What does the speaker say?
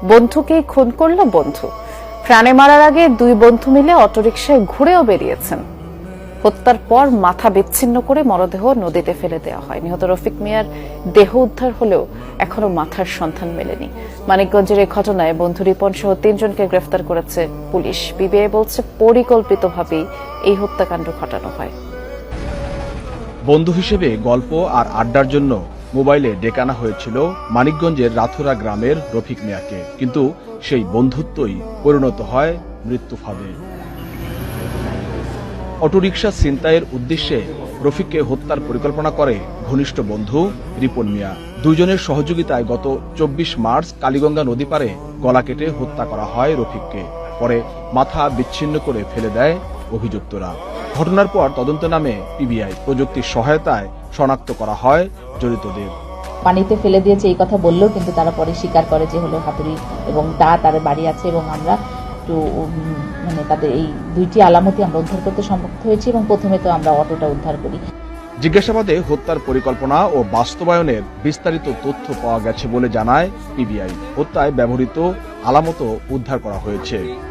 বন্ধুকেই খুন করল বন্ধু। প্রাণে মারার আগে দুই বন্ধু মিলে অটোরিকশায় ঘুরেও বেরিয়েছেন। হত্যার পর মাথা বিচ্ছিন্ন করে মরদেহ নদীতে ফেলে দেওয়া হয়। নিহত রফিক মিয়ার দেহ উদ্ধার হলেও এখনো মাথার সন্ধান মেলেনি। মানিকগঞ্জের এই ঘটনায় বন্ধু রিপন সহ 3 জনকে গ্রেফতার করেছে পুলিশ। বিবিআই বলছে পরিকল্পিতভাবেই এই হত্যাকাণ্ড ঘটানো হয়। বন্ধু হিসেবে গল্প আর আড্ডার জন্য মোবাইলে ডেকে আনা হয়েছিল মানিকগঞ্জের রাথুরা গ্রামের রফিক মিয়াকে, কিন্তু সেই বন্ধুত্বই পরিণত হয় মৃত্যু ফাঁদে। অটোরিকশা ছিনতাইয়ের উদ্দেশ্যে রফিককে হত্যার পরিকল্পনা করে ঘনিষ্ঠ বন্ধু রিপন মিয়া। দুজনের সহযোগিতায় গত 24 মার্চ কালীগঙ্গা নদী পারে গলা কেটে হত্যা করা হয় রফিককে। পরে মাথা বিচ্ছিন্ন করে ফেলে দেয় অভিযুক্তরা। ঘটনার পর তদন্ত নামে পিবিআই প্রযুক্তির সহায়তায় শনাক্ত করা হয় জড়িতদের। পানিতে ফেলে দিয়েছে এই কথা বললেও কিন্তু তারা পরে স্বীকার করে যে হলো হাতুড়ি এবং দা তার বাড়ি আছে, এবং আমরা একটু তাদের এই দুইটি আলামতই আমরা উদ্ধার করতে সমর্থ হয়েছি এবং প্রথমে তো আমরা অটোটা উদ্ধার করি। জিজ্ঞাসাবাদে হত্যার পরিকল্পনা ও বাস্তবায়নের বিস্তারিত তথ্য পাওয়া গেছে বলে জানায় পিবিআই। হত্যায় ব্যবহৃত আলামতও উদ্ধার করা হয়েছে।